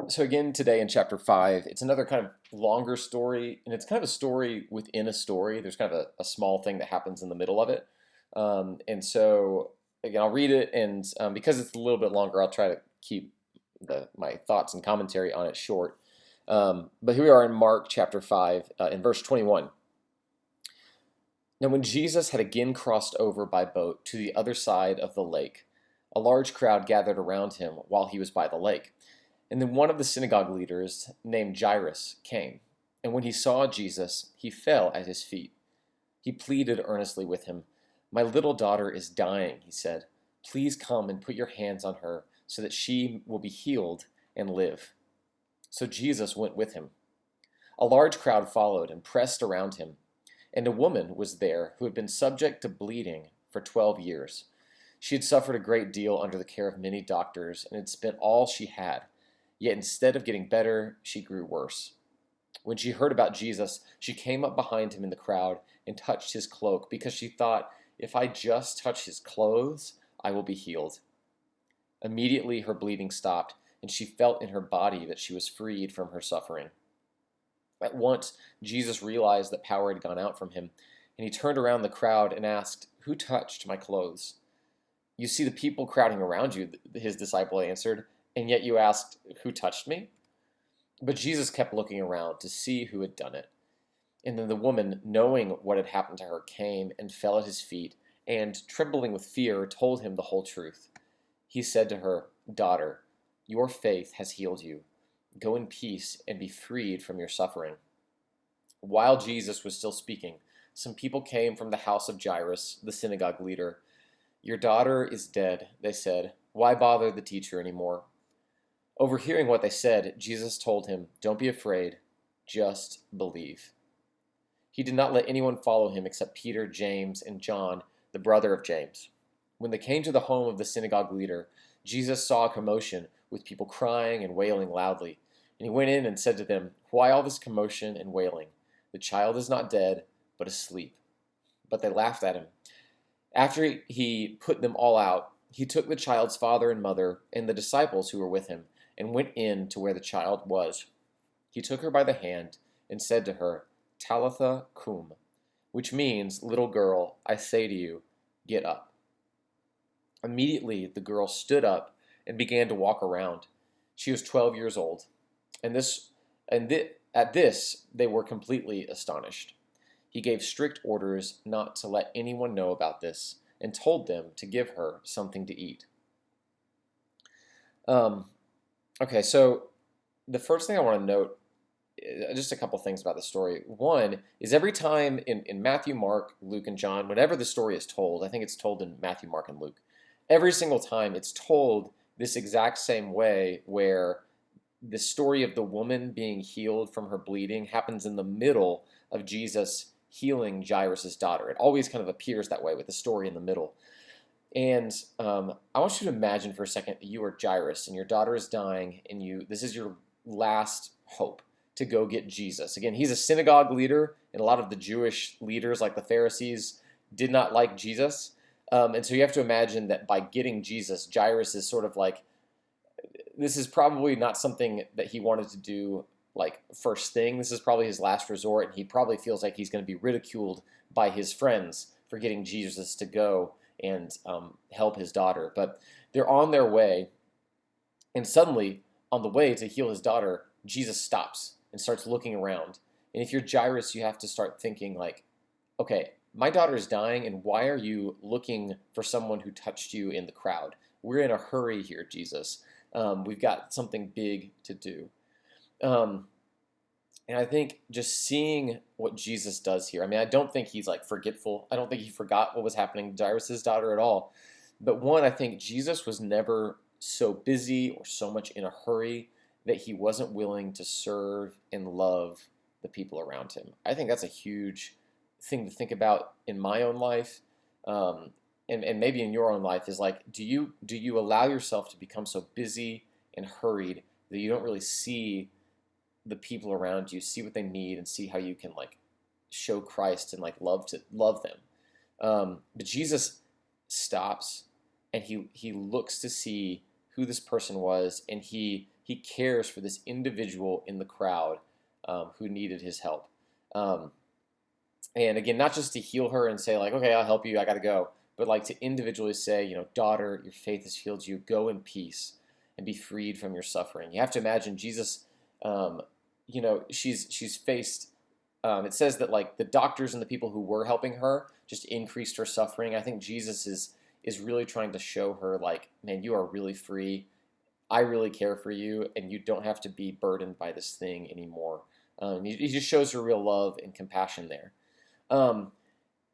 So again, today in chapter 5, it's another kind of longer story, and it's kind of a story within a story. There's kind of a small thing that happens in the middle of it. And so again, I'll read it, and because it's a little bit longer, I'll try to keep my thoughts and commentary on it short. But here we are in Mark chapter 5, in verse 21. Now, when Jesus had again crossed over by boat to the other side of the lake, a large crowd gathered around him while he was by the lake. And then one of the synagogue leaders, named Jairus, came. And when he saw Jesus, he fell at his feet. He pleaded earnestly with him. "My little daughter is dying," he said. "Please come and put your hands on her so that she will be healed and live." So Jesus went with him. A large crowd followed and pressed around him. And a woman was there who had been subject to bleeding for 12 years. She had suffered a great deal under the care of many doctors and had spent all she had. Yet instead of getting better, she grew worse. When she heard about Jesus, she came up behind him in the crowd and touched his cloak because she thought, "If I just touch his clothes, I will be healed." Immediately her bleeding stopped, and she felt in her body that she was freed from her suffering. At once, Jesus realized that power had gone out from him, and he turned around the crowd and asked, "Who touched my clothes?" "You see the people crowding around you," his disciple answered, "and yet you asked, 'Who touched me?'" But Jesus kept looking around to see who had done it. And then the woman, knowing what had happened to her, came and fell at his feet, and, trembling with fear, told him the whole truth. He said to her, "Daughter, your faith has healed you. Go in peace and be freed from your suffering." While Jesus was still speaking, some people came from the house of Jairus, the synagogue leader. "Your daughter is dead," they said. "Why bother the teacher anymore?" Overhearing what they said, Jesus told him, "Don't be afraid, just believe." He did not let anyone follow him except Peter, James, and John, the brother of James. When they came to the home of the synagogue leader, Jesus saw a commotion with people crying and wailing loudly. And he went in and said to them, "Why all this commotion and wailing? The child is not dead, but asleep." But they laughed at him. After he put them all out, he took the child's father and mother and the disciples who were with him and went in to where the child was. He took her by the hand and said to her, "Talitha cum," which means, "Little girl, I say to you, get up." Immediately the girl stood up and began to walk around. She was 12 years old. At this they were completely astonished. He gave strict orders not to let anyone know about this and told them to give her something to eat. Um, okay, so the first thing I want to note, just a couple things about the story. One is every time in Matthew, Mark, Luke, and John, whenever the story is told, I think it's told in Matthew, Mark, and Luke, every single time it's told this exact same way where the story of the woman being healed from her bleeding happens in the middle of Jesus healing Jairus' daughter. It always kind of appears that way with the story in the middle. And I want you to imagine for a second you are Jairus and your daughter is dying, and this is your last hope to go get Jesus. Again, he's a synagogue leader, and a lot of the Jewish leaders, like the Pharisees, did not like Jesus. And so you have to imagine that by getting Jesus, Jairus is sort of like, this is probably not something that he wanted to do like first thing. This is probably his last resort, and he probably feels like he's going to be ridiculed by his friends for getting Jesus to go and help his daughter. But they're on their way, and suddenly, on the way to heal his daughter, Jesus stops and starts looking around. And if you're Jairus, you have to start thinking like, okay, my daughter is dying, and why are you looking for someone who touched you in the crowd? We're in a hurry here, Jesus. We've got something big to do. And I think just seeing what Jesus does here, I mean, I don't think he's like forgetful. I don't think he forgot what was happening to Jairus' daughter at all. But one, I think Jesus was never so busy or so much in a hurry that he wasn't willing to serve and love the people around him. I think that's a huge thing to think about in my own life, and maybe in your own life, is like, do you allow yourself to become so busy and hurried that you don't really see the people around you, see what they need, and see how you can like show Christ and like love them. But Jesus stops and he looks to see who this person was, and he he cares for this individual in the crowd who needed his help. Um, and again, not just to heal her and say like, okay, I'll help you, I got to go, but like to individually say, daughter, your faith has healed you. Go in peace and be freed from your suffering. You have to imagine Jesus. Um, she's faced. It says that like the doctors and the people who were helping her just increased her suffering. I think Jesus is really trying to show her like, man, you are really free. I really care for you, and you don't have to be burdened by this thing anymore. He just shows her real love and compassion there. Um,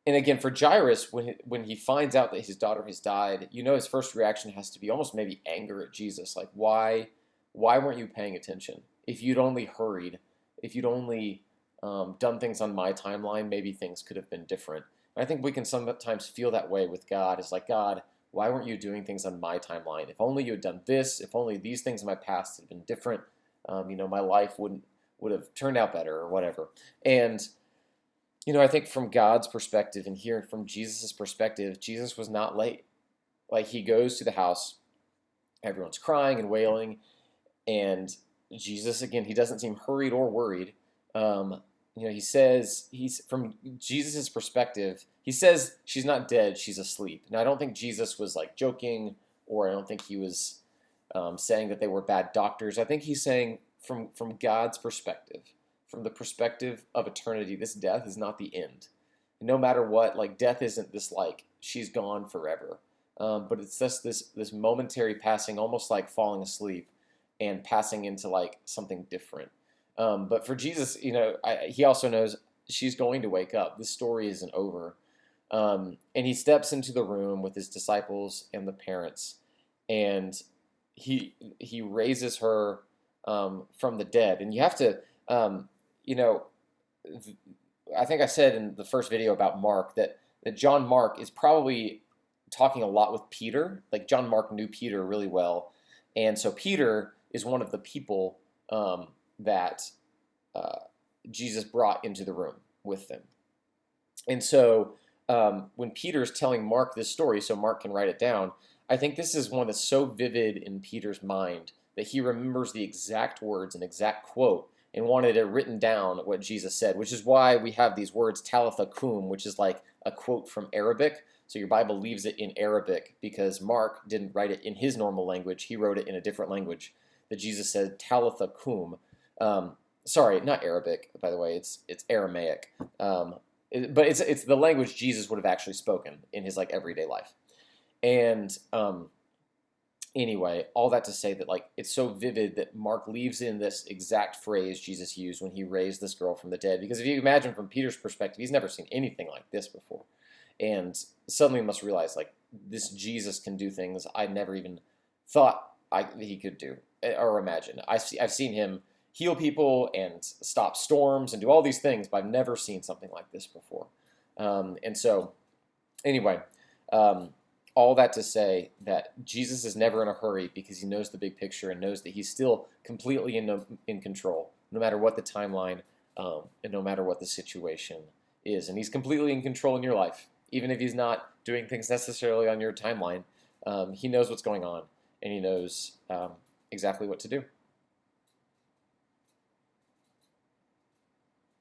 and again, for Jairus, when he finds out that his daughter has died, his first reaction has to be almost maybe anger at Jesus, like why weren't you paying attention? If you'd only hurried, if you'd only done things on my timeline, maybe things could have been different. And I think we can sometimes feel that way with God. It's like, God, why weren't you doing things on my timeline? If only you had done this. If only these things in my past had been different. My life would have turned out better or whatever. And I think from God's perspective and hearing from Jesus' perspective, Jesus was not late. Like he goes to the house, everyone's crying and wailing, and Jesus, again, he doesn't seem hurried or worried. He says, from Jesus' perspective, he says she's not dead, she's asleep. Now, I don't think Jesus was like joking, or I don't think he was saying that they were bad doctors. I think he's saying from God's perspective, from the perspective of eternity, this death is not the end. No matter what, like death isn't this like she's gone forever, but it's just this momentary passing, almost like falling asleep and passing into like something different. But for Jesus, he also knows she's going to wake up. This story isn't over. And he steps into the room with his disciples and the parents, and he raises her from the dead. And you have to, I think I said in the first video about Mark that John Mark is probably talking a lot with Peter. Like John Mark knew Peter really well, and so Peter is one of the people that Jesus brought into the room with them. And so when Peter's telling Mark this story, so Mark can write it down, I think this is one that's so vivid in Peter's mind that he remembers the exact words and exact quote and wanted it written down what Jesus said, which is why we have these words Talitha Kum, which is like a quote from Arabic. So your Bible leaves it in Arabic because Mark didn't write it in his normal language. He wrote it in a different language. That Jesus said Talitha Kum. Sorry, not Arabic, by the way. It's Aramaic. But it's the language Jesus would have actually spoken in his like everyday life. And anyway, all that to say that like it's so vivid that Mark leaves in this exact phrase Jesus used when he raised this girl from the dead. Because if you imagine from Peter's perspective, he's never seen anything like this before, and suddenly must realize like this Jesus can do things I never even thought he could do or imagine. I've seen him heal people and stop storms and do all these things, but I've never seen something like this before. And so, anyway. All that to say that Jesus is never in a hurry because he knows the big picture and knows that he's still completely in control, no matter what the timeline and no matter what the situation is. And he's completely in control in your life, even if he's not doing things necessarily on your timeline. He knows what's going on, and he knows exactly what to do.